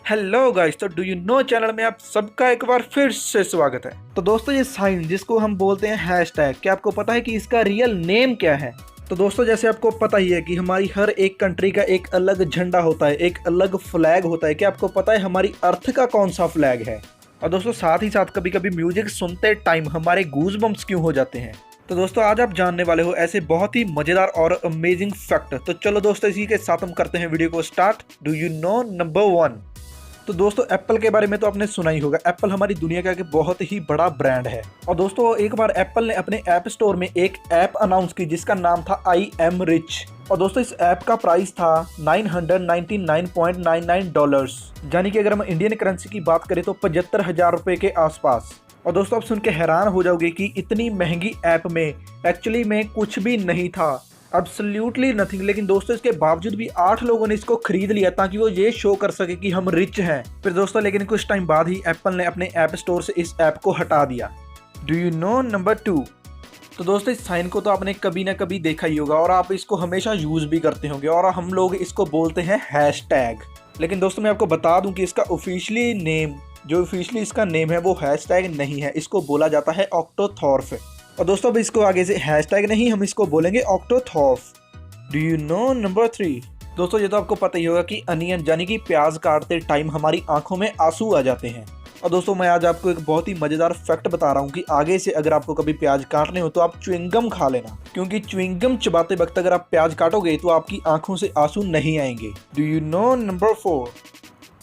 Hello guys, तो do you no channel में आप सबका एक बार फिर से स्वागत है। तो दोस्तों, ये साइन जिसको हम बोलते हैं हैशटैग, क्या आपको पता है कि इसका रियल नेम क्या है? तो दोस्तों, जैसे आपको पता ही है कि हमारी हर एक कंट्री का एक अलग झंडा होता है, एक अलग फ्लैग होता है। क्या आपको पता है हमारी अर्थ का कौन सा फ्लैग है? और दोस्तों, साथ ही साथ कभी कभी म्यूजिक सुनते टाइम हमारे गूज बम्प्स क्यों हो जाते हैं? तो दोस्तों, आज आप जानने वाले हो ऐसे बहुत ही मजेदार और अमेजिंग फैक्ट। तो चलो दोस्तों, इसी के साथ हम करते हैं वीडियो को start. Do you know number 1? तो दोस्तों, एप्पल के बारे में तो आपने सुना ही होगा। एप्पल हमारी दुनिया का एक बहुत ही बड़ा ब्रांड है। और दोस्तों, एक बार एप्पल ने अपने ऐप स्टोर में एक ऐप अनाउंस की जिसका नाम था आई एम रिच। और दोस्तों, इस ऐप का प्राइस था $999.99, यानी कि अगर हम इंडियन करेंसी की बात करें तो 75,000 रुपये के आसपास। और दोस्तों, आप सुन के हैरान हो जाओगे कि इतनी महंगी ऐप में एक्चुअली में कुछ भी नहीं था, एब्सोल्युटली नथिंग। लेकिन दोस्तों, इसके बावजूद भी 8 लोगों ने इसको खरीद लिया ताकि वो ये शो कर सके कि हम रिच हैं। फिर दोस्तों, लेकिन कुछ टाइम बाद ही एप्पल ने अपने ऐप स्टोर से इस ऐप को हटा दिया। Do you know number 2? तो दोस्तों, इस साइन को तो आपने कभी ना कभी देखा ही होगा और आप इसको हमेशा यूज भी करते होंगे, और हम लोग इसको बोलते हैं हैशटैग। लेकिन दोस्तों, मैं आपको बता दूं कि इसका ऑफिशियली नेम, जो ऑफिशियली इसका नेम है, वो हैशटैग नहीं है। इसको बोला जाता है ऑक्टोथॉर्फ। और दोस्तों, अब इसको आगे से हैशटैग नहीं, हम इसको बोलेंगे octothorpe. Do you know number 3? दोस्तों, ये तो आपको पता ही होगा कि अनियन यानी कि प्याज काटते टाइम हमारी आंखों में आंसू आ जाते हैं। और दोस्तों, मैं आज आपको एक बहुत ही मजेदार फैक्ट बता रहा हूँ कि आगे से अगर आपको कभी प्याज काटने हो तो आप च्युइंगम खा लेना, क्योंकि च्युइंगम चबाते वक्त अगर आप प्याज काटोगे तो आपकी आंखों से आंसू नहीं आएंगे। Do you know number 4?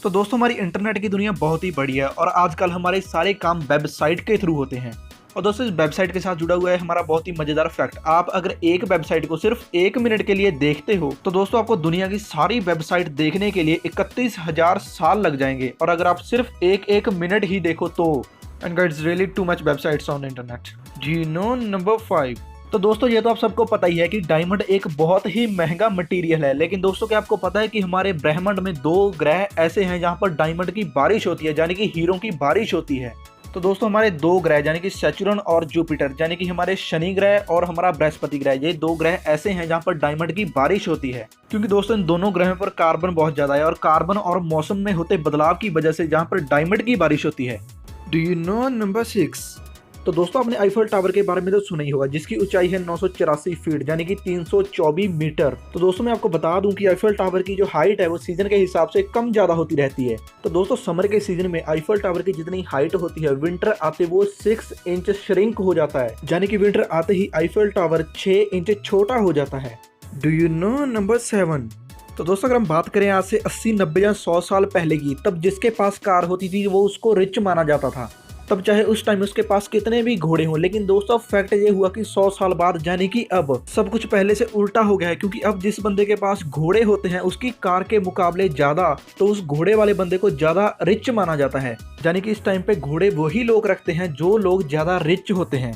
तो दोस्तों, हमारी इंटरनेट की दुनिया बहुत ही बड़ी है और आजकल हमारे सारे काम वेबसाइट के थ्रू होते हैं। और दोस्तों, इस वेबसाइट के साथ जुड़ा हुआ है हमारा बहुत ही मजेदार फैक्ट। आप अगर एक वेबसाइट को सिर्फ 1 मिनट के लिए देखते हो तो दोस्तों, आपको दुनिया की सारी वेबसाइट देखने के लिए 31,000 साल लग जाएंगे। और अगर आप सिर्फ एक मिनट ही देखो तो, and guys, really too much websites on internet. Do you know number 5? तो दोस्तों, ये तो आप सबको पता ही है कि डायमंड एक बहुत ही महंगा मटेरियल है। लेकिन दोस्तों, क्या आपको पता है कि हमारे ब्रह्मांड में 2 ग्रह ऐसे हैं जहां पर डायमंड की बारिश होती है, यानी कि हीरो की बारिश होती है। तो दोस्तों, हमारे 2 ग्रह यानी कि सैटर्न और जुपिटर, यानी कि हमारे शनि ग्रह और हमारा बृहस्पति ग्रह, ये 2 ग्रह ऐसे हैं जहां पर डायमंड की बारिश होती है। क्योंकि दोस्तों, इन दोनों ग्रहों पर कार्बन बहुत ज्यादा है और कार्बन और मौसम में होते बदलाव की वजह से जहां पर डायमंड की बारिश होती है। Do you know number 6? तो दोस्तों, आपने आईफल टावर के बारे में तो सुना ही होगा, जिसकी ऊंचाई है 984 फीट यानी कि 324 मीटर। तो दोस्तों, मैं आपको बता दूं कि आईफल टावर की जो हाइट है वो सीजन के हिसाब से कम ज्यादा होती रहती है। तो दोस्तों, समर के सीजन में आईफल टावर की जितनी हाइट होती है, विंटर आते वो 6 इंच श्रिंक हो जाता है, यानी कि विंटर आते ही आईफल टावर 6 इंच छोटा हो जाता है। Do you know number 7? तो दोस्तों, अगर हम बात करें आज से 80, 90 या 100 साल पहले की, तब जिसके पास कार होती थी वो उसको रिच माना जाता था। तब चाहे उस टाइम उसके पास कितने भी घोड़े हों। लेकिन दोस्तों, फैक्ट ये हुआ कि 100 साल बाद, यानी कि अब सब कुछ पहले से उल्टा हो गया है। क्योंकि अब जिस बंदे के पास घोड़े होते हैं उसकी कार के मुकाबले ज्यादा, तो उस घोड़े वाले बंदे को ज्यादा रिच माना जाता है। यानी कि इस टाइम पे घोड़े वही लोग रखते हैं जो लोग ज्यादा रिच होते हैं।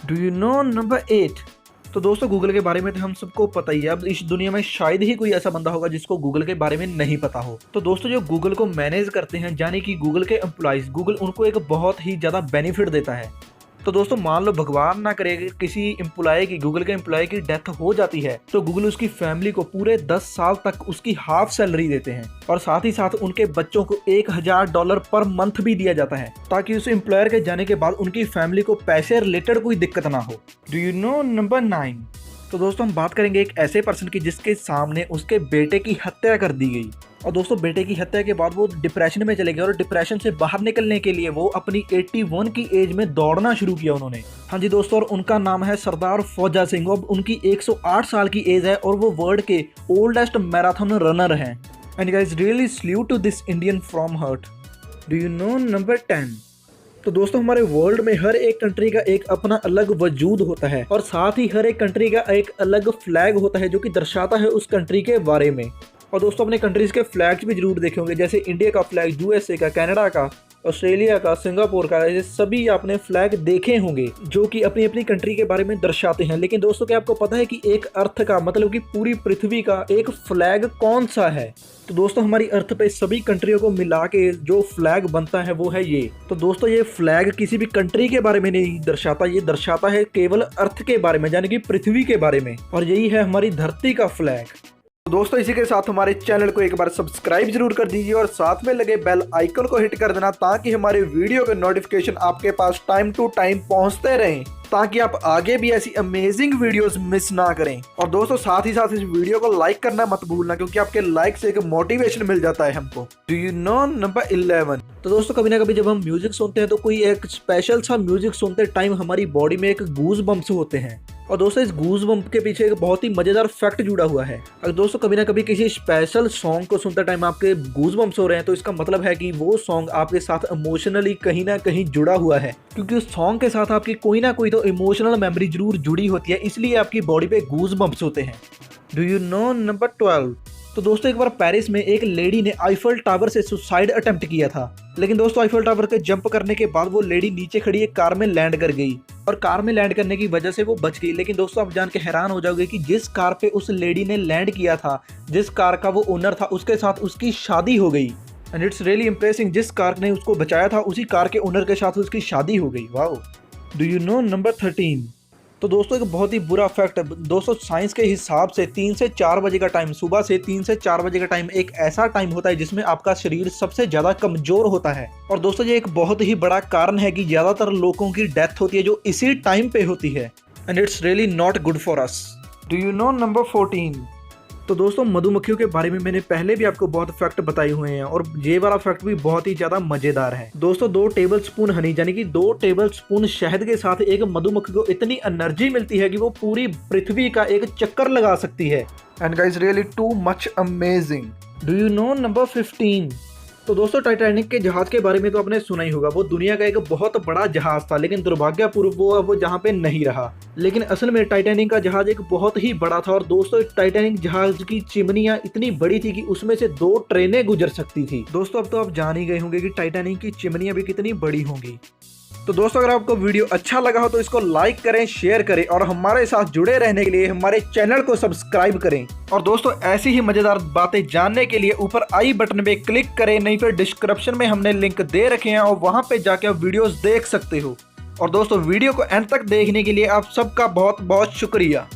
Do you know number 8? तो दोस्तों, गूगल के बारे में तो हम सबको पता ही है। अब इस दुनिया में शायद ही कोई ऐसा बंदा होगा जिसको गूगल के बारे में नहीं पता हो। तो दोस्तों, जो गूगल को मैनेज करते हैं, यानी कि गूगल के एम्प्लॉइज, गूगल उनको एक बहुत ही ज़्यादा बेनिफिट देता है। तो दोस्तों, मान लो भगवान ना करे किसी एम्प्लॉय की, गूगल के एम्प्लॉय की डेथ हो जाती है, तो गूगल उसकी फैमिली को पूरे 10 साल तक उसकी हाफ सैलरी देते हैं। और साथ ही साथ उनके बच्चों को $1,000 पर मंथ भी दिया जाता है, ताकि उस एम्प्लॉयर के जाने के बाद उनकी फैमिली को पैसे रिलेटेड कोई दिक्कत ना हो। Do you know number 9? तो दोस्तों, हम बात करेंगे एक ऐसे पर्सन की जिसके सामने उसके बेटे की हत्या कर दी गई। और दोस्तों, बेटे की हत्या के बाद वो डिप्रेशन में चले गए और डिप्रेशन से बाहर निकलने के लिए वो अपनी 81 की एज में दौड़ना शुरू किया उन्होंने। हाँ जी दोस्तों, और उनका नाम है सरदार फौजा सिंह। अब उनकी 108 साल की एज है और वो वर्ल्ड के ओल्डेस्ट मैराथन रनर हैं। And guys, really salute to this Indian from heart. Do you know number 10? तो दोस्तों, हमारे वर्ल्ड में हर एक कंट्री का एक अपना अलग वजूद होता है और साथ ही हर एक कंट्री का एक अलग फ्लैग होता है जो कि दर्शाता है उस कंट्री के बारे में। और दोस्तों, अपने कंट्रीज के फ्लैग्स भी जरूर देखे होंगे, जैसे इंडिया का फ्लैग, यूएसए का, कनाडा का, ऑस्ट्रेलिया का, सिंगापुर का, ये सभी आपने फ्लैग देखे होंगे जो कि अपनी अपनी कंट्री के बारे में दर्शाते हैं। लेकिन दोस्तों, क्या आपको पता है कि एक अर्थ का, मतलब कि पूरी पृथ्वी का एक फ्लैग कौन सा है? तो दोस्तों, हमारी अर्थ पे सभी कंट्रियों को मिला के जो फ्लैग बनता है वो है ये। तो दोस्तों, ये फ्लैग किसी भी कंट्री के बारे में नहीं दर्शाता, ये दर्शाता है केवल अर्थ के बारे में, यानी कि पृथ्वी के बारे में। और यही है हमारी धरती का फ्लैग। तो दोस्तों इसी के साथ हमारे चैनल को एक बार सब्सक्राइब जरूर कर दीजिए और साथ में लगे बेल आइकन को हिट कर देना ताकि हमारे वीडियो के नोटिफिकेशन आपके पास टाइम टू टाइम पहुंचते रहें, ताकि आप आगे भी ऐसी अमेजिंग वीडियोस मिस ना करें। और दोस्तों साथ ही साथ इस वीडियो को लाइक करना मत भूलना, क्योंकि आपके लाइक से एक मोटिवेशन मिल जाता है हमको। Do you know number 11। तो दोस्तों कभी ना कभी जब हम म्यूजिक सुनते हैं तो कोई एक स्पेशल सा म्यूजिक सुनते टाइम हमारी बॉडी में एक गूज बम्प्स होते हैं। और दोस्तों इस गूज बम्प के पीछे एक बहुत ही मजेदार फैक्ट जुड़ा हुआ है। अगर दोस्तों कभी ना कभी किसी स्पेशल सॉन्ग को सुनते टाइम आपके गूज बम्प्स हो रहे हैं तो इसका मतलब है कि वो सॉन्ग आपके साथ इमोशनली कहीं ना कहीं जुड़ा हुआ है, क्योंकि उस सॉन्ग के साथ आपकी कोई ना कोई तो इमोशनल मेमोरी जरूर जुड़ी होती है, इसलिए आपकी बॉडी पे गूज बम्प्स होते हैं। Do you know number 12। तो दोस्तों एक बार पेरिस में एक लेडी ने आईफल टावर से सुसाइड अटेम्प्ट किया था, लेकिन दोस्तों आईफल टावर के जंप करने के बाद वो लेडी नीचे खड़ी एक कार में लैंड कर गई और कार में लैंड करने की वजह से वो बच गई। लेकिन दोस्तों आप जान के हैरान हो जाओगे कि जिस कार पे उस लेडी ने लैंड किया था, जिस कार का वो ओनर था, उसके साथ उसकी शादी हो गई। एंड इट्स रियली इंप्रेसिंग, जिस कार ने उसको बचाया था उसी कार के ओनर के साथ उसकी शादी हो गई। Wow. Do you know number 13। तो दोस्तों एक बहुत ही बुरा फैक्ट है दोस्तों, साइंस के हिसाब से 3 से 4 बजे का टाइम, सुबह से 3 से 4 बजे का टाइम एक ऐसा टाइम होता है जिसमें आपका शरीर सबसे ज्यादा कमजोर होता है। और दोस्तों ये एक बहुत ही बड़ा कारण है कि ज्यादातर लोगों की डेथ होती है जो इसी टाइम पे होती है। And it's really not good for us. Do you know number 14। तो दोस्तों मधुमक्खियों के बारे में मैंने पहले भी आपको बहुत फैक्ट बताए हुए हैं और ये वाला फैक्ट भी बहुत ही ज्यादा मजेदार है। दोस्तों 2 टेबल स्पून हनी यानी कि 2 टेबल स्पून शहद के साथ एक मधुमक्खी को इतनी एनर्जी मिलती है कि वो पूरी पृथ्वी का एक चक्कर लगा सकती है। And guys really too much amazing. Do you know number 15। तो दोस्तों टाइटैनिक के जहाज के बारे में तो आपने सुना ही होगा। वो दुनिया का एक बहुत बड़ा जहाज था, लेकिन दुर्भाग्यपूर्वक वो जहाँ पे नहीं रहा। लेकिन असल में टाइटैनिक का जहाज एक बहुत ही बड़ा था। और दोस्तों टाइटैनिक जहाज की चिमनियां इतनी बड़ी थी कि उसमें से 2 ट्रेनें गुजर सकती थी। दोस्तों अब तो आप जान ही गए होंगे कि टाइटैनिक की चिमनियां भी कितनी बड़ी होंगी। तो दोस्तों अगर आपको वीडियो अच्छा लगा हो तो इसको लाइक करें, शेयर करें और हमारे साथ जुड़े रहने के लिए हमारे चैनल को सब्सक्राइब करें। और दोस्तों ऐसी ही मजेदार बातें जानने के लिए ऊपर आई बटन पे क्लिक करें, नहीं फिर डिस्क्रिप्शन में हमने लिंक दे रखे हैं और वहां पे जाके आप वीडियोस देख सकते हो। और दोस्तों वीडियो को एंड तक देखने के लिए आप सबका बहुत बहुत शुक्रिया।